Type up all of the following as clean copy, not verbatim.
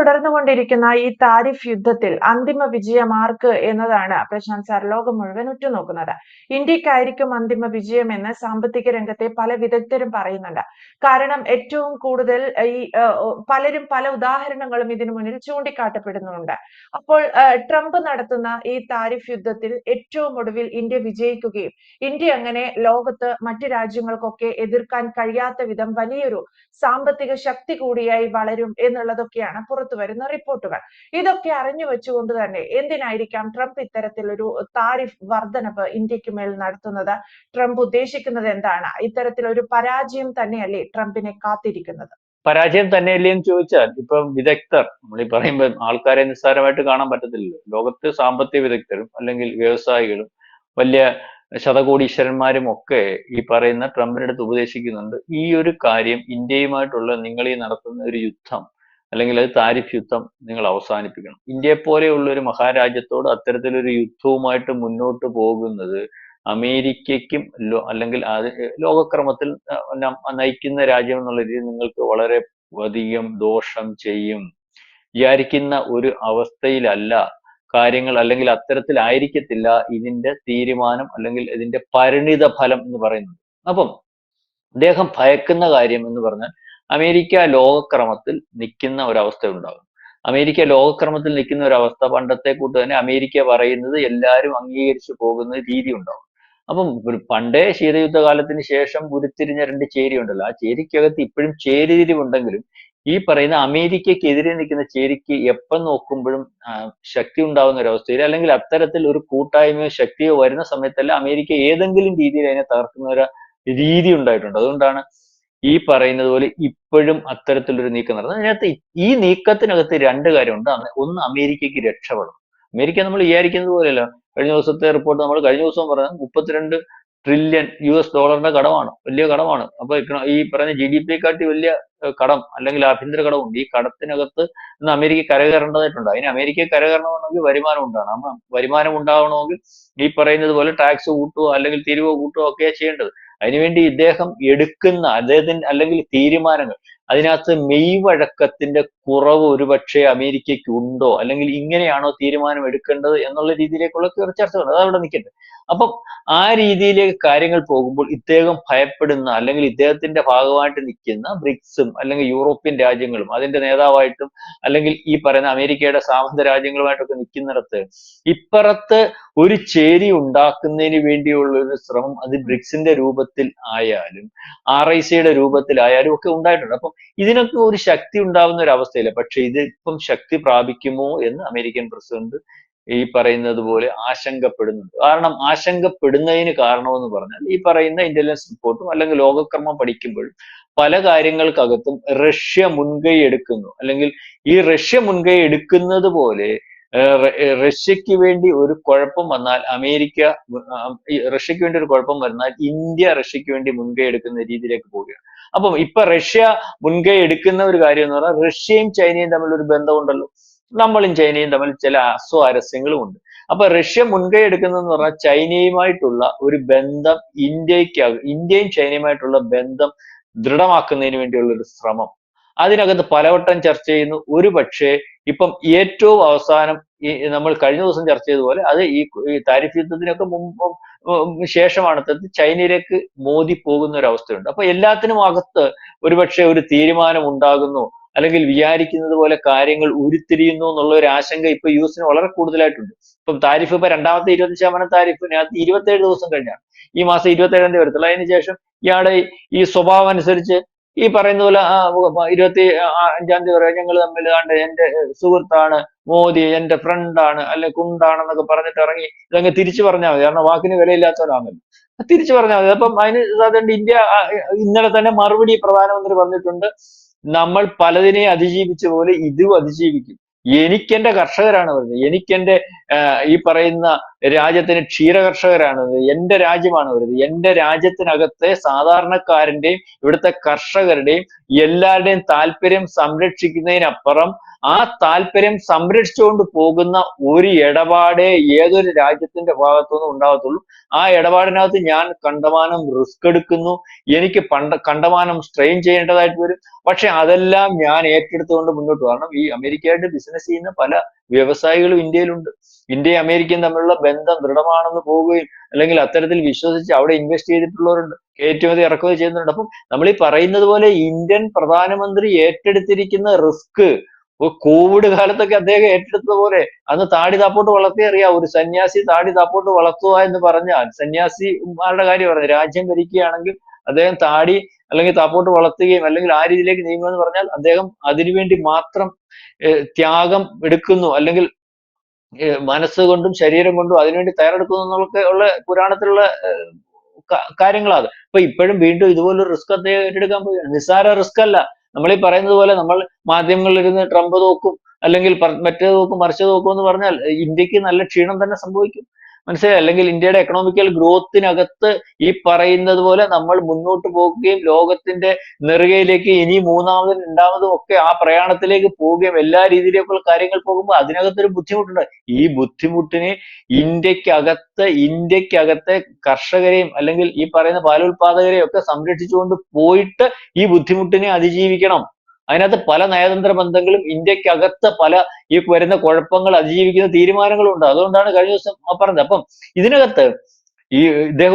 തുടർന്നുകൊണ്ടിരിക്കുന്ന ഈ താരിഫ് യുദ്ധത്തിൽ അന്തിമ വിജയം ആർക്ക് എന്നതാണ് പ്രശാന്ത് സാർ ലോകം മുഴുവൻ ഉറ്റുനോക്കുന്നത്. ഇന്ത്യക്കായിരിക്കും അന്തിമ വിജയമെന്ന് സാമ്പത്തിക രംഗത്തെ പല വിദഗ്ധരും പറയുന്നുണ്ട്. കാരണം ഏറ്റവും കൂടുതൽ ഈ പലരും പല ഉദാഹരണങ്ങളും ഇതിനു മുന്നിൽ ചൂണ്ടിക്കാട്ടപ്പെടുന്നുണ്ട്. അപ്പോൾ ട്രംപ് നടത്തുന്ന ഈ താരിഫ് യുദ്ധത്തിൽ ഏറ്റവും ഒടുവിൽ ഇന്ത്യ വിജയിക്കുകയും ഇന്ത്യ അങ്ങനെ ലോകത്ത് മറ്റു രാജ്യങ്ങൾക്കൊക്കെ എതിർക്കാൻ കഴിയാത്ത വിധം വലിയൊരു സാമ്പത്തിക ശക്തി കൂടിയായി വളരും എന്നുള്ളതൊക്കെയാണ് പുറത്തു വരുന്ന റിപ്പോർട്ടുകൾ. ഇതൊക്കെ അറിഞ്ഞു വെച്ചുകൊണ്ട് തന്നെ എന്തിനായിരിക്കാം ട്രംപ് ഇത്തരത്തിലൊരു താരിഫ് വർധനവ് ഇന്ത്യക്ക് മേൽ നടത്തുന്നത്? ട്രംപ് ഉദ്ദേശിക്കുന്നത് എന്താണ്? ഇത്തരത്തിലൊരു പരാജയം തന്നെയല്ലേ ട്രംപിനെ കാത്തിരിക്കുന്നത്? പരാജയം തന്നെയല്ലേ എന്ന് ചോദിച്ചാൽ ഇപ്പം വിദഗ്ധർ നമ്മൾ ഈ പറയുമ്പോൾ ആൾക്കാരെ നിസ്സാരമായിട്ട് കാണാൻ പറ്റത്തില്ലല്ലോ. ലോകത്ത് സാമ്പത്തിക വിദഗ്ധരും അല്ലെങ്കിൽ വ്യവസായികളും വലിയ ശതകോടീശ്വരന്മാരും ഒക്കെ ഈ പറയുന്ന ട്രംപിന്റെ അടുത്ത് ഉപദേശിക്കുന്നുണ്ട്, ഈ ഒരു കാര്യം ഇന്ത്യയുമായിട്ടുള്ള നിങ്ങൾ ഈ നടത്തുന്ന ഒരു യുദ്ധം അല്ലെങ്കിൽ അത് താരിഫ് യുദ്ധം നിങ്ങൾ അവസാനിപ്പിക്കണം. ഇന്ത്യയെ പോലെയുള്ള ഒരു മഹാരാജ്യത്തോട് അത്തരത്തിലൊരു യുദ്ധവുമായിട്ട് മുന്നോട്ട് പോകുന്നത് അമേരിക്കയ്ക്കും അല്ലെങ്കിൽ ലോകക്രമത്തിൽ നയിക്കുന്ന രാജ്യം എന്നുള്ള രീതിയിൽ നിങ്ങൾക്ക് വളരെ അധികം ദോഷം ചെയ്യും. വിചാരിക്കുന്ന ഒരു അവസ്ഥയിലല്ല കാര്യങ്ങൾ, അല്ലെങ്കിൽ അത്തരത്തിലായിരിക്കത്തില്ല ഇതിന്റെ തീരുമാനം അല്ലെങ്കിൽ ഇതിന്റെ പരിണിത ഫലം എന്ന് പറയുന്നത്. അപ്പം അദ്ദേഹം ഭയക്കുന്ന കാര്യം എന്ന് പറഞ്ഞാൽ അമേരിക്ക ലോകക്രമത്തിൽ നിൽക്കുന്ന ഒരവസ്ഥ ഉണ്ടാകും. അമേരിക്ക ലോകക്രമത്തിൽ നിൽക്കുന്ന ഒരവസ്ഥ പണ്ടത്തെ കൂട്ട് തന്നെ അമേരിക്ക പറയുന്നത് എല്ലാവരും അംഗീകരിച്ചു പോകുന്ന രീതി ഉണ്ടാവും. അപ്പം പണ്ടേ ശീതയുദ്ധ കാലത്തിന് ശേഷം ഉരുത്തിരിഞ്ഞ രണ്ട് ചേരി ഉണ്ടല്ലോ, ആ ചേരിക്കകത്ത് ഇപ്പോഴും ചേരിതിരിവുണ്ടെങ്കിലും ഈ പറയുന്ന അമേരിക്കയ്ക്കെതിരെ നിൽക്കുന്ന ചേരിക്ക് എപ്പം നോക്കുമ്പോഴും ശക്തി ഉണ്ടാവുന്ന ഒരവസ്ഥയിൽ അല്ലെങ്കിൽ അത്തരത്തിൽ ഒരു കൂട്ടായ്മയോ ശക്തിയോ വരുന്ന സമയത്തല്ല അമേരിക്ക ഏതെങ്കിലും രീതിയിൽ അതിനെ തകർക്കുന്ന ഒരു രീതി ഉണ്ടായിട്ടുണ്ട്. അതുകൊണ്ടാണ് ഈ പറയുന്നത് പോലെ ഇപ്പോഴും അത്തരത്തിലൊരു നീക്കം നടന്നത്. അതിനകത്ത് ഈ നീക്കത്തിനകത്ത് രണ്ട് കാര്യമുണ്ട്. ഒന്ന്, അമേരിക്കയ്ക്ക് രക്ഷപ്പെടണം. അമേരിക്ക നമ്മൾ വിചാരിക്കുന്നത് പോലെയല്ല. കഴിഞ്ഞ ദിവസത്തെ റിപ്പോർട്ട് നമ്മൾ കഴിഞ്ഞ ദിവസം പറഞ്ഞത് 32 ട്രില്യൺ US$ കടമാണ്, വലിയ കടമാണ്. അപ്പൊ ഈ പറയുന്ന GDP കാട്ടി വലിയ കടം അല്ലെങ്കിൽ ആഭ്യന്തര കടമുണ്ട്. ഈ കടത്തിനകത്ത് ഇന്ന് അമേരിക്ക കരകയറേണ്ടതായിട്ടുണ്ട്. അതിന് അമേരിക്ക കരകയറണമെങ്കിൽ വരുമാനം ഉണ്ടാകണം. അപ്പൊ വരുമാനം ഉണ്ടാവണമെങ്കിൽ ഈ പറയുന്നത് പോലെ ടാക്സ് കൂട്ടുകയോ അല്ലെങ്കിൽ തിരിവ് കൂട്ടുകയോ ഒക്കെയാണ് ചെയ്യേണ്ടത്. അതിനുവേണ്ടി ഇദ്ദേഹം എടുക്കുന്ന അദ്ദേഹത്തിന് അല്ലെങ്കിൽ തീരുമാനങ്ങൾ, അതിനകത്ത് മെയ്വഴക്കത്തിന്റെ കുറവ് ഒരുപക്ഷെ അമേരിക്കയ്ക്ക് ഉണ്ടോ, അല്ലെങ്കിൽ ഇങ്ങനെയാണോ തീരുമാനം എടുക്കേണ്ടത് എന്നുള്ള രീതിയിലേക്കുള്ള ചർച്ചകളുണ്ട്. അതവിടെ നിൽക്കട്ടെ. അപ്പം ആ രീതിയിലേക്ക് കാര്യങ്ങൾ പോകുമ്പോൾ ഇദ്ദേഹം ഭയപ്പെടുന്ന അല്ലെങ്കിൽ ഇദ്ദേഹത്തിന്റെ ഭാഗമായിട്ട് നിൽക്കുന്ന ബ്രിക്സും അല്ലെങ്കിൽ യൂറോപ്യൻ രാജ്യങ്ങളും അതിന്റെ നേതാവായിട്ടും അല്ലെങ്കിൽ ഈ പറയുന്ന അമേരിക്കയുടെ സാമന്ത രാജ്യങ്ങളുമായിട്ടൊക്കെ നിൽക്കുന്നിടത്ത് ഇപ്പുറത്ത് ഒരു ചേരി ഉണ്ടാക്കുന്നതിന് വേണ്ടിയുള്ള ഒരു ശ്രമം അത് ബ്രിക്സിന്റെ രൂപത്തിൽ ആയാലും RICയുടെ രൂപത്തിലായാലും ഒക്കെ ഉണ്ടായിട്ടുണ്ട്. അപ്പം ഇതിനൊക്കെ ഒരു ശക്തി ഉണ്ടാവുന്ന ഒരു അവസ്ഥയില്ല. പക്ഷെ ഇത് ഇപ്പം ശക്തി പ്രാപിക്കുമോ എന്ന് അമേരിക്കൻ പ്രസിഡന്റ് ഈ പറയുന്നത് പോലെ ആശങ്കപ്പെടുന്നുണ്ട്. കാരണം ആശങ്കപ്പെടുന്നതിന് കാരണമെന്ന് പറഞ്ഞാൽ ഈ പറയുന്ന ഇന്റലിജൻസ് റിപ്പോർട്ടും അല്ലെങ്കിൽ ലോകക്രമം പഠിക്കുമ്പോഴും പല കാര്യങ്ങൾക്കകത്തും റഷ്യ മുൻകൈ എടുക്കുന്നു, അല്ലെങ്കിൽ ഈ റഷ്യ മുൻകൈ എടുക്കുന്നത് പോലെ റഷ്യക്ക് വേണ്ടി ഒരു കുഴപ്പം വന്നാൽ അമേരിക്ക, റഷ്യക്ക് വേണ്ടി ഒരു കുഴപ്പം വന്നാൽ ഇന്ത്യ റഷ്യക്ക് വേണ്ടി മുൻകൈ എടുക്കുന്ന രീതിയിലേക്ക് പോവുകയാണ്. അപ്പം ഇപ്പൊ റഷ്യ മുൻകൈ എടുക്കുന്ന ഒരു കാര്യം എന്ന് പറഞ്ഞാൽ റഷ്യയും ചൈനയും തമ്മിൽ ഒരു ബന്ധമുണ്ടല്ലോ, നമ്മളും ചൈനയും തമ്മിൽ ചില അസ്വാരസ്യങ്ങളും ഉണ്ട്. അപ്പൊ റഷ്യ മുൻകൈ എടുക്കുന്നതെന്ന് പറഞ്ഞാൽ ചൈനയുമായിട്ടുള്ള ഒരു ബന്ധം ഇന്ത്യയും ചൈനയുമായിട്ടുള്ള ബന്ധം ദൃഢമാക്കുന്നതിന് വേണ്ടിയുള്ള ഒരു ശ്രമം അതിനകത്ത് പലവട്ടം ചർച്ച ചെയ്യുന്നു. ഒരു പക്ഷേ ഇപ്പം ഏറ്റവും അവസാനം ഈ നമ്മൾ കഴിഞ്ഞ ദിവസം ചർച്ച ചെയ്തതുപോലെ അത് ഈ താരിഫ് യുദ്ധത്തിനൊക്കെ മുമ്പും ശേഷമാണ് ചൈനയിലേക്ക് മോദി പോകുന്ന ഒരു അവസ്ഥയുണ്ട്. അപ്പൊ എല്ലാത്തിനും അകത്ത് ഒരുപക്ഷെ ഒരു തീരുമാനം ഉണ്ടാകുന്നു, അല്ലെങ്കിൽ വിചാരിക്കുന്നത് പോലെ കാര്യങ്ങൾ ഉരുത്തിരിയുന്നു എന്നുള്ള ഒരു ആശങ്ക ഇപ്പൊ US വളരെ കൂടുതലായിട്ടുണ്ട്. ഇപ്പം താരിഫ് ഇപ്പൊ രണ്ടാമത്തെ 25% താരിഫിനകത്ത് 27 ദിവസം കഴിഞ്ഞാണ്, ഈ മാസം 27-ാം തീയതി വരത്തുള്ളൂ. അതിനുശേഷം ഇയാളുടെ ഈ സ്വഭാവം അനുസരിച്ച് ഈ പറയുന്ന പോലെ 25-ാം തീയതി വരെ ഞങ്ങൾ തമ്മിൽ എന്റെ സുഹൃത്താണ് മോദി, എന്റെ ഫ്രണ്ടാണ് അല്ലെ കുണ്ടാണെന്നൊക്കെ പറഞ്ഞിട്ട് ഇറങ്ങി ഇതങ്ങ് തിരിച്ചു പറഞ്ഞാൽ മതി. കാരണം വാക്കിന് വിലയില്ലാത്തവരാണല്ലോ, തിരിച്ചു പറഞ്ഞാൽ മതി. അപ്പം അതിന് സാധാരണ ഇന്ത്യ ഇന്നലെ തന്നെ മറുപടി പ്രധാനമന്ത്രി പറഞ്ഞിട്ടുണ്ട്, നമ്മൾ പലതിനെ അതിജീവിച്ച പോലെ ഇതും അതിജീവിക്കും. എനിക്കെന്റെ കർഷകരാണ് വരുന്നത്, എനിക്കെന്റെ ഈ പറയുന്ന രാജ്യത്തിന് ക്ഷീരകർഷകരാണ്, എന്റെ രാജ്യമാണ് വരുന്നത്. എന്റെ രാജ്യത്തിനകത്തെ സാധാരണക്കാരന്റെയും ഇവിടുത്തെ കർഷകരുടെയും എല്ലാവരുടെയും താല്പര്യം സംരക്ഷിക്കുന്നതിനപ്പുറം ആ താല്പര്യം സംരക്ഷിച്ചുകൊണ്ട് പോകുന്ന ഒരു ഇടപാടേ ഏതൊരു രാജ്യത്തിന്റെ ഭാഗത്തുനിന്നും ഉണ്ടാകത്തുള്ളൂ. ആ ഇടപാടിനകത്ത് ഞാൻ കണ്ടമാനം റിസ്ക് എടുക്കുന്നു, എനിക്ക് കണ്ടമാനം സ്ട്രെയിൻ ചെയ്യേണ്ടതായിട്ട് വരും. പക്ഷെ അതെല്ലാം ഞാൻ ഏറ്റെടുത്തുകൊണ്ട് മുന്നോട്ട്. കാരണം ഈ അമേരിക്കയായിട്ട് ബിസിനസ് ചെയ്യുന്ന പല വ്യവസായികളും ഇന്ത്യയിലുണ്ട്. ഇന്ത്യയും അമേരിക്കയും തമ്മിലുള്ള ബന്ധം ദൃഢമാണെന്ന് പോവുകയും അല്ലെങ്കിൽ അത്തരത്തിൽ വിശ്വസിച്ച് അവിടെ ഇൻവെസ്റ്റ് ചെയ്തിട്ടുള്ളവരുണ്ട്, കയറ്റുമതി ഇറക്കുമതി ചെയ്യുന്നുണ്ട്. അപ്പം നമ്മൾ ഈ പറയുന്നത് പോലെ ഇന്ത്യൻ പ്രധാനമന്ത്രി ഏറ്റെടുത്തിരിക്കുന്ന റിസ്ക് കോവിഡ് കാലത്തൊക്കെ അദ്ദേഹം ഏറ്റെടുത്തതുപോലെ, അന്ന് താടി താപ്പോട്ട് വളർത്തിയ അറിയാം. ഒരു സന്യാസി താടി താപ്പോട്ട് വളർത്തുക എന്ന് പറഞ്ഞാൽ, സന്യാസിമാരുടെ കാര്യം പറഞ്ഞു, രാജ്യം ഭരിക്കുകയാണെങ്കിൽ അദ്ദേഹം താടി അല്ലെങ്കിൽ താപ്പോട്ട് വളർത്തുകയും അല്ലെങ്കിൽ ആ രീതിയിലേക്ക് നീങ്ങുമെന്ന് പറഞ്ഞാൽ അദ്ദേഹം അതിനുവേണ്ടി മാത്രം ത്യാഗം എടുക്കുന്നു, അല്ലെങ്കിൽ മനസ്സുകൊണ്ടും ശരീരം കൊണ്ടും അതിനുവേണ്ടി തയ്യാറെടുക്കുന്നു എന്നൊക്കെ ഉള്ള പുരാണത്തിലുള്ള കാര്യങ്ങളാണ്. അപ്പൊ ഇപ്പോഴും വീണ്ടും ഇതുപോലൊരു റിസ്ക് അദ്ദേഹം ഏറ്റെടുക്കാൻ പോവുകയാണ്. നിസ്സാര റിസ്ക് അല്ല. നമ്മൾ ഈ പറയുന്നത് പോലെ നമ്മൾ മാധ്യമങ്ങളിൽ ഇരുന്ന് ട്രംപ് തോക്കും അല്ലെങ്കിൽ മറ്റേത് തോക്കും മറിച്ചത് തോക്കും എന്ന് പറഞ്ഞാൽ ഇന്ത്യക്ക് നല്ല ക്ഷീണം തന്നെ സംഭവിക്കും. മനസ്സിലായി? അല്ലെങ്കിൽ ഇന്ത്യയുടെ എക്കണോമിക്കൽ ഗ്രോത്തിനകത്ത് ഈ പറയുന്നത് പോലെ നമ്മൾ മുന്നോട്ട് പോകുകയും ലോകത്തിന്റെ നെറുകയിലേക്ക് ഇനി മൂന്നാമതും രണ്ടാമതും ഒക്കെ ആ പ്രയാണത്തിലേക്ക് പോവുകയും എല്ലാ രീതിയിലേക്കുള്ള കാര്യങ്ങൾ പോകുമ്പോൾ അതിനകത്തൊരു ബുദ്ധിമുട്ടുണ്ട്. ഈ ബുദ്ധിമുട്ടിനെ ഇന്ത്യക്കകത്തെ കർഷകരെയും അല്ലെങ്കിൽ ഈ പറയുന്ന പാലുൽപാദകരെയും ഒക്കെ സംരക്ഷിച്ചുകൊണ്ട് പോയിട്ട് ഈ ബുദ്ധിമുട്ടിനെ അതിജീവിക്കണം. അതിനകത്ത് പല നയതന്ത്ര ബന്ധങ്ങളും ഇന്ത്യക്കകത്ത് പല ഈ വരുന്ന കുഴപ്പങ്ങൾ അതിജീവിക്കുന്ന തീരുമാനങ്ങളും ഉണ്ട്. അതുകൊണ്ടാണ് കഴിഞ്ഞ ദിവസം പറഞ്ഞത്. അപ്പം ഇതിനകത്ത് ഈ ഇദ്ദേഹം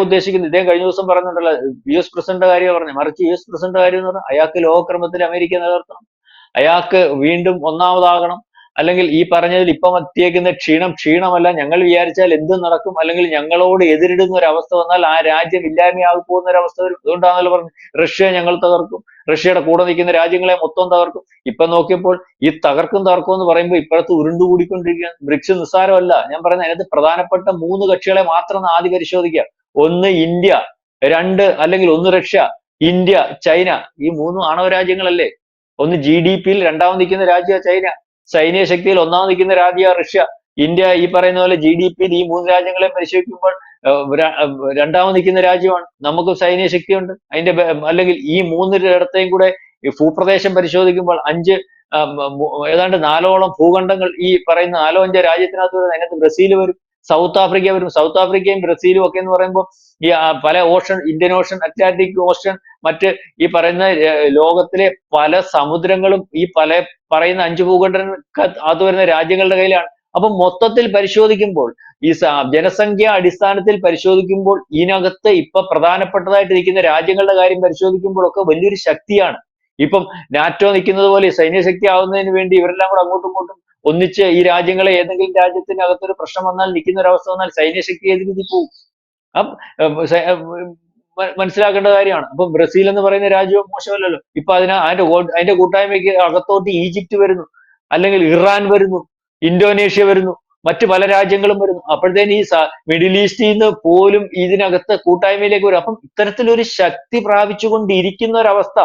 കഴിഞ്ഞ ദിവസം പറയുന്നുണ്ടല്ലോ, US പ്രസിഡന്റ് കാര്യം പറഞ്ഞു. മറിച്ച് US പ്രസിഡന്റ് കാര്യം എന്ന് പറഞ്ഞാൽ അയാൾക്ക് ലോകക്രമത്തിൽ അമേരിക്ക നിലനിർത്തണം, അയാൾക്ക് വീണ്ടും ഒന്നാമതാകണം, അല്ലെങ്കിൽ ഈ പറഞ്ഞതിൽ ഇപ്പം എത്തിയേക്കുന്ന ക്ഷീണമല്ല, ഞങ്ങൾ വിചാരിച്ചാൽ എന്തും നടക്കും, അല്ലെങ്കിൽ ഞങ്ങളോട് എതിരിടുന്ന ഒരു അവസ്ഥ വന്നാൽ ആ രാജ്യം ഇല്ലായ്മയാകി പോകുന്ന ഒരു അവസ്ഥ വരും. അതുകൊണ്ടാണല്ലോ പറഞ്ഞു റഷ്യ ഞങ്ങൾ തകർക്കും, റഷ്യയുടെ കൂടെ നിൽക്കുന്ന രാജ്യങ്ങളെ മൊത്തം തകർക്കും. ഇപ്പൊ നോക്കിയപ്പോൾ ഈ തകർക്കും എന്ന് പറയുമ്പോൾ ഇപ്പോഴത്തെ ഉരുണ്ടുകൂടിക്കൊണ്ടിരിക്കുകയാണ്. ബ്രിക്സ് നിസ്സാരമല്ല. ഞാൻ പറയുന്നത് അതിനകത്ത് പ്രധാനപ്പെട്ട 3 കക്ഷികളെ മാത്രം ആദ്യം പരിശോധിക്കുക. ഒന്ന് ഇന്ത്യ, അല്ലെങ്കിൽ ഒന്ന് റഷ്യ, ഇന്ത്യ, ചൈന. ഈ 3 ആണവ രാജ്യങ്ങളല്ലേ. ഒന്ന് GDP-യിൽ രണ്ടാമത് നിൽക്കുന്ന രാജ്യമാണ് ചൈന, സൈനിക ശക്തിയിൽ ഒന്നാമത് നിൽക്കുന്ന രാജ്യമാണ് റഷ്യ. ഇന്ത്യ ഈ പറയുന്ന പോലെ GDP-യിൽ ഈ 3 രാജ്യങ്ങളെ പരിശോധിക്കുമ്പോൾ രണ്ടാമത് നിൽക്കുന്ന രാജ്യമാണ്. നമുക്ക് സൈനിക ശക്തിയുണ്ട്. അല്ലെങ്കിൽ ഈ 3 ഇടത്തെയും കൂടെ ഭൂപ്രദേശം പരിശോധിക്കുമ്പോൾ ഏതാണ്ട് 4ഓളം ഭൂഖണ്ഡങ്ങൾ ഈ പറയുന്ന 4-5 രാജ്യത്തിനകത്ത് വരുന്നത്. അതിനകത്ത് ബ്രസീൽ വരും, സൗത്ത് ആഫ്രിക്ക വരും. സൗത്ത് ആഫ്രിക്കയും ബ്രസീലും ഒക്കെ എന്ന് പറയുമ്പോൾ ഈ പല Ocean, Indian Ocean, Atlantic Ocean, മറ്റ് ഈ പറയുന്ന ലോകത്തിലെ പല സമുദ്രങ്ങളും ഈ പറയുന്ന 5 ഭൂഖണ്ഡങ്ങൾക്ക് അത് വരുന്ന രാജ്യങ്ങളുടെ കയ്യിലാണ്. അപ്പൊ മൊത്തത്തിൽ പരിശോധിക്കുമ്പോൾ ഈ ജനസംഖ്യ അടിസ്ഥാനത്തിൽ പരിശോധിക്കുമ്പോൾ ഇതിനകത്ത് ഇപ്പൊ പ്രധാനപ്പെട്ടതായിട്ട് നിൽക്കുന്ന രാജ്യങ്ങളുടെ കാര്യം പരിശോധിക്കുമ്പോഴൊക്കെ വലിയൊരു ശക്തിയാണ്. ഇപ്പം നാറ്റോ നിൽക്കുന്നത് പോലെ സൈന്യ ശക്തി ആവുന്നതിന് വേണ്ടി ഇവരെല്ലാം കൂടെ അങ്ങോട്ടും ഇങ്ങോട്ടും ഒന്നിച്ച് ഈ രാജ്യങ്ങളെ ഏതെങ്കിലും രാജ്യത്തിനകത്തൊരു പ്രശ്നം വന്നാൽ, നിൽക്കുന്ന ഒരു അവസ്ഥ വന്നാൽ സൈന്യ ശക്തി ഏത് രീതി പോകും മനസ്സിലാക്കേണ്ട കാര്യമാണ്. അപ്പൊ ബ്രസീൽ എന്ന് പറയുന്ന രാജ്യവും മോശമല്ലല്ലോ. ഇപ്പൊ അതിന്റെ കൂട്ടായ്മയ്ക്ക് അകത്തോട്ട് ഈജിപ്റ്റ് വരുന്നു, അല്ലെങ്കിൽ ഇറാൻ വരുന്നു, ഇന്തോനേഷ്യ വരുന്നു, മറ്റു പല രാജ്യങ്ങളും വരുന്നു. അപ്പോഴത്തേന് ഈ മിഡിൽ ഈസ്റ്റിൽ നിന്ന് പോലും ഇതിനകത്ത് കൂട്ടായ്മയിലേക്ക് വരും. അപ്പം ഇത്തരത്തിലൊരു ശക്തി പ്രാപിച്ചുകൊണ്ടിരിക്കുന്ന ഒരവസ്ഥ,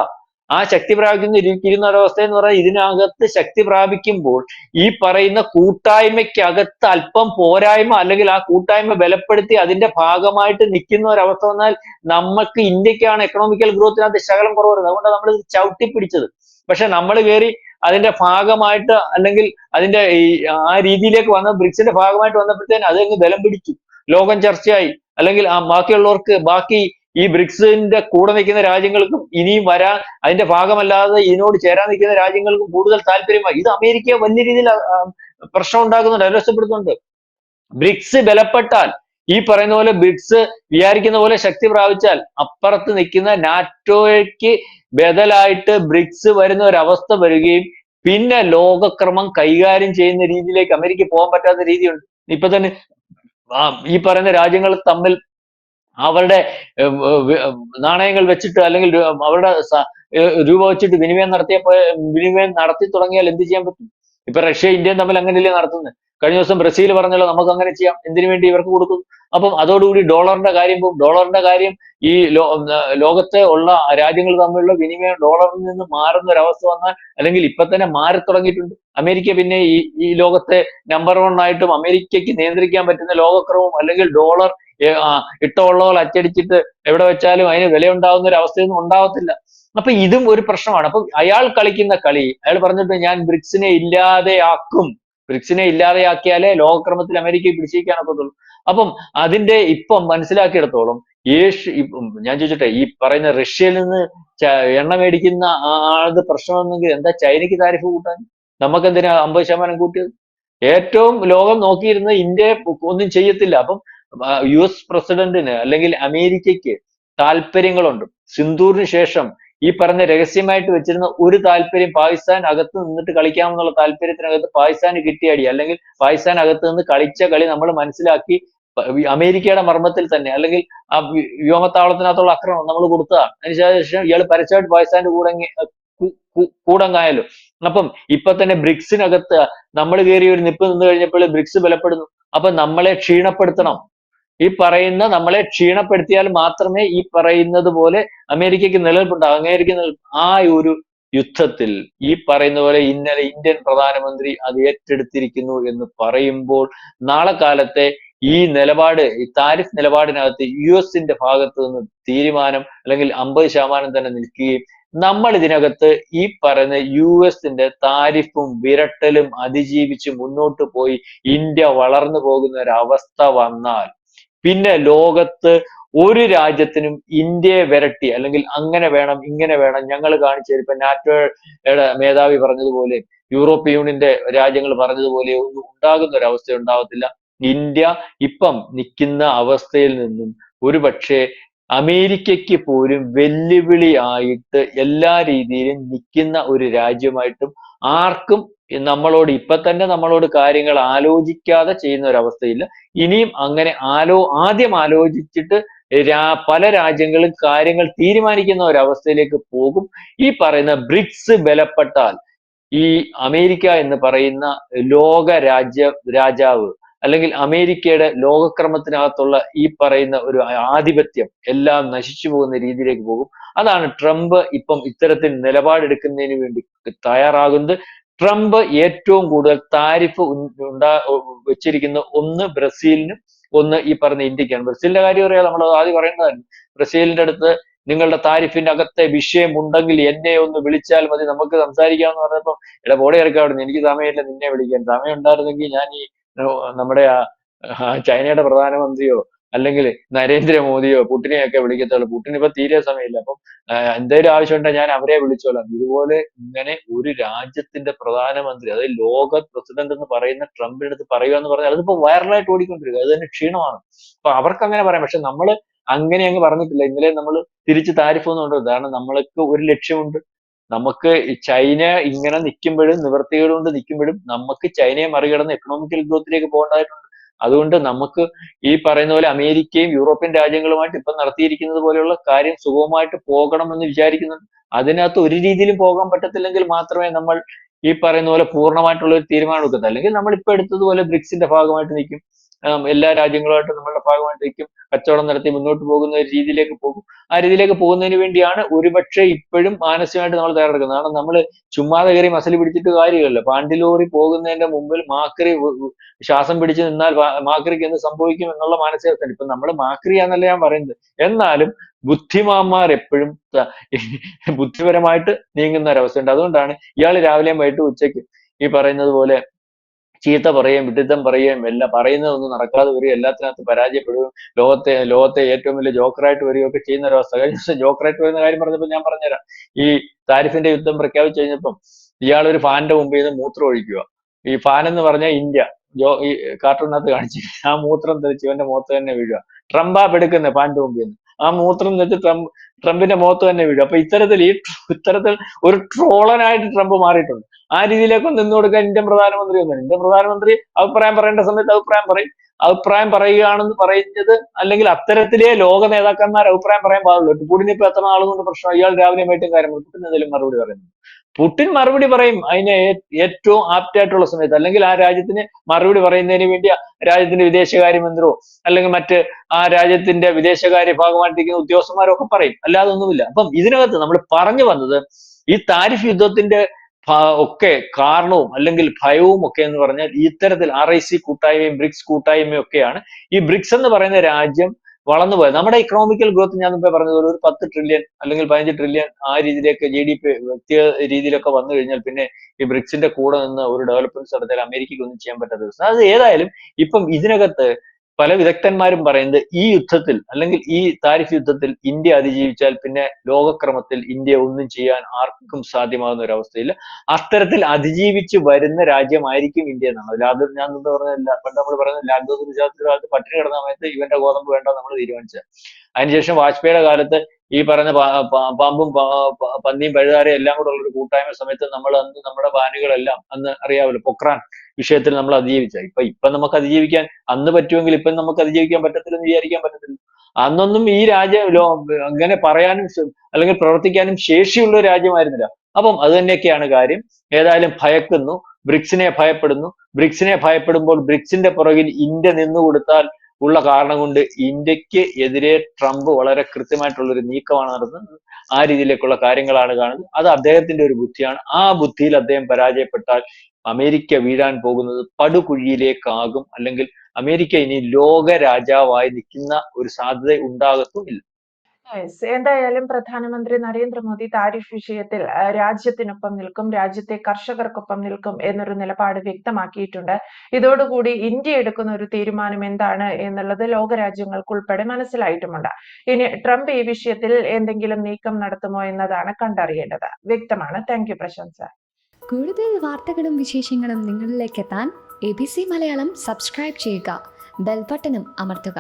ആ ശക്തി പ്രാപിക്കുന്ന ഒരവസ്ഥ എന്ന് പറഞ്ഞാൽ ഇതിനകത്ത് ശക്തി പ്രാപിക്കുമ്പോൾ ഈ പറയുന്ന കൂട്ടായ്മയ്ക്കകത്ത് അല്പം പോരായ്മ, അല്ലെങ്കിൽ ആ കൂട്ടായ്മ ബലപ്പെടുത്തി അതിന്റെ ഭാഗമായിട്ട് നിൽക്കുന്ന ഒരവസ്ഥ വന്നാൽ നമുക്ക് ഇന്ത്യക്കാണ് എക്കണോമിക്കൽ ഗ്രോത്തിനകത്ത് ശകലം കുറവ് വരുന്നത്. അതുകൊണ്ടാണ് നമ്മൾ ഇത് ചവിട്ടിപ്പിടിച്ചത്. പക്ഷെ നമ്മൾ കയറി അതിന്റെ ഭാഗമായിട്ട്, അല്ലെങ്കിൽ അതിന്റെ ആ രീതിയിലേക്ക് വന്ന ബ്രിക്സിന്റെ ഭാഗമായിട്ട് വന്നപ്പോഴത്തേന് അതങ്ങ് ബലം പിടിച്ചു, ലോകം ചർച്ചയായി. അല്ലെങ്കിൽ ബാക്കി ഈ ബ്രിക്സിന്റെ കൂടെ നിൽക്കുന്ന രാജ്യങ്ങൾക്കും ഇനിയും വരാൻ, അതിന്റെ ഭാഗമല്ലാതെ ഇതിനോട് ചേരാൻ നിൽക്കുന്ന രാജ്യങ്ങൾക്കും കൂടുതൽ താല്പര്യമായി. ഇത് അമേരിക്ക വലിയ രീതിയിൽ പ്രശ്നം ഉണ്ടാക്കുന്നുണ്ട്, അലസപ്പെടുത്തുന്നുണ്ട്. ബ്രിക്സ് ബലപ്പെട്ടാൽ, ഈ പറയുന്ന പോലെ ബ്രിക്സ് വിചാരിക്കുന്ന പോലെ ശക്തി പ്രാപിച്ചാൽ, അപ്പുറത്ത് നിൽക്കുന്ന നാറ്റോയ്ക്ക് ബദലായിട്ട് ബ്രിക്സ് വരുന്ന ഒരവസ്ഥ വരികയും പിന്നെ ലോകക്രമം കൈകാര്യം ചെയ്യുന്ന രീതിയിലേക്ക് അമേരിക്ക പോകാൻ പറ്റാത്ത രീതിയുണ്ട്. ഇപ്പൊ തന്നെ ഈ പറയുന്ന രാജ്യങ്ങൾ തമ്മിൽ അവരുടെ നാണയങ്ങൾ വെച്ചിട്ട്, അല്ലെങ്കിൽ അവരുടെ രൂപ വെച്ചിട്ട് വിനിമയം നടത്തി തുടങ്ങിയാൽ എന്ത് ചെയ്യാൻ പറ്റും? ഇപ്പൊ റഷ്യ ഇന്ത്യയും തമ്മിൽ അങ്ങനെയല്ലേ നടത്തുന്നത്. കഴിഞ്ഞ ദിവസം ബ്രസീൽ പറഞ്ഞല്ലോ നമുക്ക് അങ്ങനെ ചെയ്യാം, എന്തിനു വേണ്ടി ഇവർക്ക് കൊടുക്കുന്നു. അപ്പം അതോടുകൂടി ഡോളറിന്റെ കാര്യം പോകും. ഡോളറിന്റെ കാര്യം ഈ ലോകത്തെ ഉള്ള രാജ്യങ്ങൾ തമ്മിലുള്ള വിനിമയം ഡോളറിൽ നിന്ന് മാറുന്ന ഒരു അവസ്ഥ വന്നാൽ, അല്ലെങ്കിൽ ഇപ്പൊ തന്നെ മാറി തുടങ്ങിയിട്ടുണ്ട്. അമേരിക്ക പിന്നെ ഈ ലോകത്തെ നമ്പർ 1 ആയിട്ടും അമേരിക്കയ്ക്ക് നിയന്ത്രിക്കാൻ പറ്റുന്ന ലോകക്രമവും അല്ലെങ്കിൽ ഡോളർ ഇഷ്ടമുള്ള അച്ചടിച്ചിട്ട് എവിടെ വെച്ചാലും അതിന് വിലയുണ്ടാവുന്ന ഒരു അവസ്ഥയൊന്നും ഉണ്ടാവത്തില്ല. അപ്പൊ ഇതും ഒരു പ്രശ്നമാണ്. അപ്പൊ അയാൾ കളിക്കുന്ന കളി, അയാൾ പറഞ്ഞിട്ട് ഞാൻ ബ്രിക്സിനെ ഇല്ലാതെയാക്കും, ബ്രിക്സിനെ ഇല്ലാതെയാക്കിയാലേ ലോകക്രമത്തിൽ അമേരിക്കയെ പിടിച്ചിരിക്കാനൊക്കത്തുള്ളൂ. അപ്പം അതിന്റെ ഇപ്പം മനസ്സിലാക്കിയിടത്തോളം ഞാൻ ചോദിച്ചോട്ടെ, ഈ പറയുന്ന റഷ്യയിൽ നിന്ന് എണ്ണ മേടിക്കുന്ന ആളത് പ്രശ്നമെന്നെങ്കിൽ എന്താ ചൈനയ്ക്ക് താരിഫ് കൂട്ടാൻ? നമുക്കെന്തിനാ 50% കൂട്ടിയത്? ഏറ്റവും ലോകം നോക്കിയിരുന്ന ഇന്ത്യ ഒന്നും ചെയ്യത്തില്ല. അപ്പം US പ്രസിഡന്റിന് അല്ലെങ്കിൽ അമേരിക്കയ്ക്ക് താല്പര്യങ്ങളുണ്ട്. സിന്ധൂറിന് ശേഷം ഈ പറഞ്ഞ രഹസ്യമായിട്ട് വെച്ചിരുന്ന ഒരു താല്പര്യം, പാകിസ്ഥാൻ അകത്ത് നിന്നിട്ട് കളിക്കാമെന്നുള്ള താല്പര്യത്തിനകത്ത് പാകിസ്ഥാന് കിട്ടിയ അടി, അല്ലെങ്കിൽ പാകിസ്ഥാൻ അകത്ത് നിന്ന് കളിച്ച കളി നമ്മൾ മനസ്സിലാക്കി അമേരിക്കയുടെ മർമ്മത്തിൽ തന്നെ, അല്ലെങ്കിൽ ആ വ്യോമത്താവളത്തിനകത്തുള്ള ആക്രമണം നമ്മൾ കൊടുത്തതാണ്. അതിനുശേഷം ഇയാൾ പരസ്യമായിട്ട് പാകിസ്ഥാന്റെ കൂടങ്ങായല്ലോ. അപ്പം ഇപ്പൊ തന്നെ ബ്രിക്സിനകത്ത് നമ്മൾ കയറി ഒരു നിപ്പ് നിന്ന് കഴിഞ്ഞപ്പോൾ ബ്രിക്സ് ബലപ്പെടുന്നു. അപ്പൊ നമ്മളെ ക്ഷീണപ്പെടുത്തണം. ഈ പറയുന്ന നമ്മളെ ക്ഷീണപ്പെടുത്തിയാൽ മാത്രമേ ഈ പറയുന്നത് പോലെ അമേരിക്കയ്ക്ക് നിലനിൽപ്പുണ്ടാകും. ആ ഒരു യുദ്ധത്തിൽ ഈ പറയുന്ന പോലെ ഇന്നലെ ഇന്ത്യൻ പ്രധാനമന്ത്രി അത് ഏറ്റെടുത്തിരിക്കുന്നു എന്ന് പറയുമ്പോൾ, നാളെ കാലത്തെ ഈ നിലപാട്, ഈ താരിഫ് നിലപാടിനകത്ത് US-ന്റെ ഭാഗത്ത് നിന്ന് തീരുമാനം അല്ലെങ്കിൽ 50% തന്നെ നിൽക്കുകയും നമ്മൾ ഇതിനകത്ത് ഈ പറയുന്ന US-ന്റെ താരിഫും വിരട്ടലും അതിജീവിച്ച് മുന്നോട്ട് പോയി ഇന്ത്യ വളർന്നു പോകുന്ന ഒരു അവസ്ഥ വന്നാൽ, പിന്നെ ലോകത്ത് ഒരു രാജ്യത്തിനും ഇന്ത്യയെ വിരട്ടി അല്ലെങ്കിൽ അങ്ങനെ വേണം ഇങ്ങനെ വേണം ഞങ്ങൾ കാണിച്ചു തരും, ഇപ്പൊ നാറ്റോയുടെ മേധാവി പറഞ്ഞതുപോലെ യൂറോപ്യൻ യൂണിയന്റെ രാജ്യങ്ങൾ പറഞ്ഞതുപോലെ ഒന്നും ഉണ്ടാകുന്ന ഒരു അവസ്ഥ ഉണ്ടാവത്തില്ല. ഇന്ത്യ ഇപ്പം നിൽക്കുന്ന അവസ്ഥയിൽ നിന്നും ഒരുപക്ഷെ അമേരിക്കയ്ക്ക് പോലും വെല്ലുവിളി ആയിട്ട് എല്ലാ രീതിയിലും നിൽക്കുന്ന ഒരു രാജ്യമായിട്ടും ആർക്കും നമ്മളോട് ഇപ്പൊ തന്നെ നമ്മളോട് കാര്യങ്ങൾ ആലോചിക്കാതെ ചെയ്യുന്ന ഒരു അവസ്ഥയില്ല. ഇനിയും അങ്ങനെ ആദ്യം ആലോചിച്ചിട്ട് പല രാജ്യങ്ങളും കാര്യങ്ങൾ തീരുമാനിക്കുന്ന ഒരു അവസ്ഥയിലേക്ക് പോകും. ഈ പറയുന്ന ബ്രിക്സ് ബലപ്പെട്ടാൽ ഈ അമേരിക്ക എന്ന് പറയുന്ന ലോക രാജാവ് അല്ലെങ്കിൽ അമേരിക്കയുടെ ലോകക്രമത്തിനകത്തുള്ള ഈ പറയുന്ന ഒരു ആധിപത്യം എല്ലാം നശിച്ചു പോകുന്ന രീതിയിലേക്ക് പോകും. അതാണ് ട്രംപ് ഇപ്പം ഇത്തരത്തിൽ നിലപാടെടുക്കുന്നതിന് വേണ്ടി തയ്യാറാകുന്നത്. ട്രംപ് ഏറ്റവും കൂടുതൽ താരിഫ് വെച്ചിരിക്കുന്ന ഒന്ന് ബ്രസീലിനും ഒന്ന് ഈ പറഞ്ഞ ഇന്ത്യക്കാണ്. ബ്രസീലിന്റെ കാര്യം അറിയാം, നമ്മൾ ആദ്യം പറയുന്നതായിരുന്നു. ബ്രസീലിന്റെ അടുത്ത് നിങ്ങളുടെ താരിഫിന്റെ അകത്തെ വിഷയം ഉണ്ടെങ്കിൽ എന്നെ ഒന്ന് വിളിച്ചാൽ മതി, നമുക്ക് സംസാരിക്കാമെന്ന് പറഞ്ഞപ്പോൾ എടാ ബോഡി ഇറക്കാൻ അവിടുന്ന്, എനിക്ക് സമയമില്ല നിന്നെ വിളിക്കാൻ. സമയം ഉണ്ടായിരുന്നെങ്കിൽ ഞാൻ ഈ നമ്മുടെ ചൈനയുടെ പ്രധാനമന്ത്രിയോ അല്ലെങ്കിൽ നരേന്ദ്രമോദിയോ പുടിനെയൊക്കെ വിളിക്കത്തുള്ളൂ. പുടിന് ഇപ്പൊ തീരെ സമയമില്ല. അപ്പം എന്തെങ്കിലും ആവശ്യമുണ്ടെങ്കിൽ ഞാൻ അവരെ വിളിച്ചോളാം. ഇതുപോലെ ഇങ്ങനെ ഒരു രാജ്യത്തിന്റെ പ്രധാനമന്ത്രി, അതായത് ലോക പ്രസിഡന്റ് എന്ന് പറയുന്ന ട്രംപിന്റെ അടുത്ത് പറയുക എന്ന് പറഞ്ഞാൽ അതിപ്പോ വൈറലായിട്ട് ഓടിക്കൊണ്ടിരിക്കുക. അത് തന്നെ ക്ഷീണമാണ്. അപ്പൊ അവർക്ക് അങ്ങനെ പറയാം. പക്ഷെ നമ്മള് അങ്ങനെ അങ്ങ് പറഞ്ഞിട്ടില്ല. ഇന്നലെ നമ്മൾ തിരിച്ച് താരിഫ് ഒന്നും ഉണ്ട്. കാരണം നമ്മൾക്ക് ഒരു ലക്ഷ്യമുണ്ട്. നമുക്ക് ചൈന ഇങ്ങനെ നിൽക്കുമ്പോഴും നിവൃത്തികേട് കൊണ്ട് നിൽക്കുമ്പോഴും നമുക്ക് ചൈനയെ മറികടന്ന് എക്കണോമിക്കൽ ഗ്രോത്തിലേക്ക് പോകേണ്ടതായിട്ടുണ്ട്. അതുകൊണ്ട് നമുക്ക് ഈ പറയുന്ന പോലെ അമേരിക്കയും യൂറോപ്യൻ രാജ്യങ്ങളുമായിട്ട് ഇപ്പൊ നടത്തിയിരിക്കുന്നത് പോലെയുള്ള കാര്യം സുഗമമായിട്ട് പോകണമെന്ന് വിചാരിക്കുന്നുണ്ട്. അതിനകത്ത് ഒരു രീതിയിലും പോകാൻ പറ്റത്തില്ലെങ്കിൽ മാത്രമേ നമ്മൾ ഈ പറയുന്ന പോലെ പൂർണ്ണമായിട്ടുള്ള ഒരു തീരുമാനം എടുക്കത്തുള്ളൂ. അല്ലെങ്കിൽ നമ്മൾ ഇപ്പൊ എടുത്തതുപോലെ ബ്രിക്സിന്റെ ഭാഗമായിട്ട് നിൽക്കും, എല്ലാ രാജ്യങ്ങളുമായിട്ടും നമ്മളുടെ ഭാഗമായിട്ട് നിൽക്കും, കച്ചവടം നടത്തി മുന്നോട്ട് പോകുന്ന ഒരു രീതിയിലേക്ക് പോകും. ആ രീതിയിലേക്ക് പോകുന്നതിന് വേണ്ടിയാണ് ഒരുപക്ഷെ ഇപ്പോഴും മാനസികമായിട്ട് നമ്മൾ തയ്യാറെടുക്കുന്നത്. കാരണം നമ്മൾ ചുമ്മാതെ കയറി മസിൽ പിടിച്ചിട്ട് കാര്യമില്ല. പാണ്ടിലോറി പോകുന്നതിന്റെ മുമ്പിൽ മാക്രി ശ്വാസം പിടിച്ച് നിന്നാൽ മാക്രിക്ക് എന്ത് സംഭവിക്കും എന്നുള്ള മാനസികാവസ്ഥയാണ്. ഇപ്പൊ നമ്മൾ മാക്രിയാന്നല്ല ഞാൻ പറയുന്നത്, എന്നാലും ബുദ്ധിമാന്മാർ എപ്പോഴും ബുദ്ധിപരമായിട്ട് നീങ്ങുന്ന ഒരവസ്ഥയുണ്ട്. അതുകൊണ്ടാണ് ഇയാൾ രാവിലെയും വൈകിട്ടും ഉച്ചയ്ക്ക് ഈ പറയുന്നത് പോലെ ചീത്ത പറയുകയും വിഡിത്തം പറയുകയും എല്ലാം പറയുന്നതൊന്നും നടക്കാതെ വരികയും എല്ലാത്തിനകത്ത് പരാജയപ്പെടുകയും ലോകത്തെ ഏറ്റവും വലിയ ജോക്കറായിട്ട് വരികയൊക്കെ ചെയ്യുന്ന ഒരവസ്ഥ. കഴിഞ്ഞ ദിവസം ജോക്കറായിട്ട് വരുന്ന കാര്യം പറഞ്ഞപ്പോൾ ഞാൻ പറഞ്ഞുതരാം. ഈ താരിഫിന്റെ യുദ്ധം പ്രഖ്യാപിച്ചു കഴിഞ്ഞപ്പം ഇയാൾ ഒരു ഫാനിന്റെ മുമ്പിൽ നിന്ന് മൂത്രം ഒഴിക്കുക. ഈ ഫാൻ എന്ന് പറഞ്ഞാൽ ഇന്ത്യ, ഈ കാർട്ടൂണിനകത്ത് കാണിച്ചു, ആ മൂത്രം തെറിച്ച് ഇവന്റെ മുഖത്ത് തന്നെ വീഴുക. ട്രംപാ പെടുക്കുന്നത് ഫാനിന്റെ മുമ്പിൽ നിന്ന്, ആ മൂത്രം തെറിച്ച് ട്രംപിന്റെ മുഖത്ത് തന്നെ വീഴുക. അപ്പൊ ഇത്തരത്തിൽ ഒരു ട്രോളനായിട്ട് ട്രംപ് മാറിയിട്ടുണ്ട്. ആ രീതിയിലേക്കൊന്നും നിന്ന് കൊടുക്കാൻ ഇന്ത്യൻ പ്രധാനമന്ത്രി ഒന്നും. ഇന്ത്യൻ പ്രധാനമന്ത്രി അഭിപ്രായം പറയേണ്ട സമയത്ത് അഭിപ്രായം പറയും. അഭിപ്രായം പറയുകയാണെന്ന് പറയുന്നത്, അല്ലെങ്കിൽ അത്തരത്തിലേ ലോക നേതാക്കന്മാർ അഭിപ്രായം പറയാൻ പാടുള്ളൂ. പുടിന് ഇപ്പൊ എത്ര നാളുകൊണ്ട് പ്രശ്നം, ഇയാൾ രാവിലെ വൈകിട്ടും കാര്യം പുടിന് എന്തെങ്കിലും മറുപടി പറയുന്നു. പുടിൻ മറുപടി പറയും അതിന് ഏറ്റവും ആപ്റ്റായിട്ടുള്ള സമയത്ത്, അല്ലെങ്കിൽ ആ രാജ്യത്തിന് മറുപടി പറയുന്നതിന് വേണ്ടി രാജ്യത്തിന്റെ വിദേശകാര്യമന്ത്രിയോ അല്ലെങ്കിൽ മറ്റ് ആ രാജ്യത്തിന്റെ വിദേശകാര്യ ഭാഗമായിട്ടിരിക്കുന്ന ഉദ്യോഗസ്ഥന്മാരൊക്കെ പറയും, അല്ലാതെ ഒന്നുമില്ല. അപ്പം ഇതിനകത്ത് നമ്മൾ പറഞ്ഞു വന്നത്, ഈ താരിഫ് യുദ്ധത്തിന്റെ ഒക്കെ കാരണവും അല്ലെങ്കിൽ ഭയവും ഒക്കെ എന്ന് പറഞ്ഞാൽ ഇത്തരത്തിൽ RIC കൂട്ടായ്മയും ബ്രിക്സ് കൂട്ടായ്മയും ഒക്കെയാണ്. ഈ ബ്രിക്സ് എന്ന് പറയുന്ന രാജ്യം വളർന്നുപോയത്. നമ്മുടെ ഇക്കണോമിക്കൽ ഗ്രോത്ത് ഞാൻ മുമ്പേ പറഞ്ഞതുപോലെ ഒരു 10 ട്രില്യൺ അല്ലെങ്കിൽ 15 ട്രില്യൺ ആ രീതിയിലേക്ക് GDP വ്യക്തിഗത രീതിയിലൊക്കെ വന്നു കഴിഞ്ഞാൽ പിന്നെ ഈ ബ്രിക്സിന്റെ കൂടെ നിന്ന് ഒരു ഡെവലപ്മെന്റ്സ് നടത്തിയാൽ അമേരിക്കയ്ക്ക് ഒന്നും ചെയ്യാൻ പറ്റാത്ത ദിവസം. അത് ഏതായാലും ഇപ്പം ഇതിനകത്ത് പല വിദഗ്ധന്മാരും പറയുന്നത്, ഈ യുദ്ധത്തിൽ അല്ലെങ്കിൽ ഈ താരിഫ് യുദ്ധത്തിൽ ഇന്ത്യ അതിജീവിച്ചാൽ പിന്നെ ലോകക്രമത്തിൽ ഇന്ത്യ ഒന്നും ചെയ്യാൻ ആർക്കും സാധ്യമാകുന്ന ഒരു അവസ്ഥയില്ല. അത്തരത്തിൽ അതിജീവിച്ച് വരുന്ന രാജ്യമായിരിക്കും ഇന്ത്യ എന്നാണ്. അത് ഞാൻ മുമ്പ് പറഞ്ഞതല്ല, പണ്ട് നമ്മൾ പറയുന്നത് ലാക്ടോസ് നിരോധനകാലത്ത് പട്ടിണി കിടന്ന സമയത്ത് ഇവന്റെ ഗോതമ്പ് വേണ്ട നമ്മൾ തീരുമാനിച്ചത്. അതിനുശേഷം വാജ്പേയിയുടെ കാലത്ത് ഈ പറയുന്ന പാമ്പും പന്നിയും പഴുതാരയും എല്ലാം കൂടെ ഉള്ള ഒരു കൂട്ടായ്മ സമയത്ത് നമ്മൾ അന്ന് നമ്മുടെ ബാനുകളെല്ലാം അന്ന് അറിയാമല്ലോ പൊക്രാൻ വിഷയത്തിൽ നമ്മൾ അതിജീവിച്ച. ഇപ്പൊ നമുക്ക് അതിജീവിക്കാൻ അന്ന് പറ്റുമെങ്കിൽ ഇപ്പം നമുക്ക് അതിജീവിക്കാൻ പറ്റത്തില്ലെന്ന് വിചാരിക്കാൻ പറ്റത്തില്ല. അന്നൊന്നും ഈ അങ്ങനെ പറയാനും അല്ലെങ്കിൽ പ്രവർത്തിക്കാനും ശേഷിയുള്ള ഒരു രാജ്യമായിരുന്നില്ല. അപ്പം അത് തന്നെയൊക്കെയാണ് കാര്യം. ഏതായാലും ഭയക്കുന്നു, ബ്രിക്സിനെ ഭയപ്പെടുന്നു. ബ്രിക്സിനെ ഭയപ്പെടുമ്പോൾ ബ്രിക്സിന്റെ പുറകിൽ ഇന്ത്യ നിന്നുകൊടുത്താൽ ഉള്ള കാരണം കൊണ്ട് ഇന്ത്യക്ക് എതിരെ ട്രംപ് വളരെ കൃത്യമായിട്ടുള്ള ഒരു നീക്കമാണ് നടത്തുന്നത്. ആ രീതിയിലേക്കുള്ള കാര്യങ്ങളാണ് കാണുന്നത്. അത് അദ്ദേഹത്തിന്റെ ഒരു ബുദ്ധിയാണ്. ആ ബുദ്ധിയിൽ അദ്ദേഹം പരാജയപ്പെട്ടാൽ അമേരിക്ക വീഴാൻ പോകുന്നത് പടുകുഴിയിലേക്കാകും. അല്ലെങ്കിൽ അമേരിക്ക ഇനി ലോക രാജാവായി നിൽക്കുന്ന ഒരു സാധ്യത ഉണ്ടാകത്തുമില്ല. എന്തായാലും പ്രധാനമന്ത്രി നരേന്ദ്രമോദി താരിഫ് വിഷയത്തിൽ രാജ്യത്തിനൊപ്പം നിൽക്കും, രാജ്യത്തെ കർഷകർക്കൊപ്പം നിൽക്കും എന്നൊരു നിലപാട് വ്യക്തമാക്കിയിട്ടുണ്ട്. ഇതോടുകൂടി ഇന്ത്യ എടുക്കുന്ന ഒരു തീരുമാനം എന്താണ് എന്നുള്ളത് ലോകരാജ്യങ്ങൾക്കുൾപ്പെടെ മനസ്സിലായിട്ടുമുണ്ട്. ഇനി ട്രംപ് ഈ വിഷയത്തിൽ എന്തെങ്കിലും നീക്കം നടത്തുമോ എന്നതാണ് കണ്ടറിയേണ്ടത്. വ്യക്തമാണ്. താങ്ക് യു പ്രശംസ. കൂടുതൽ വാർത്തകളും വിശേഷങ്ങളും നിങ്ങളിലേക്ക് എത്താൻ ABC മലയാളം സബ്സ്ക്രൈബ് ചെയ്യുക, ബെൽ ബട്ടണും അമർത്തുക.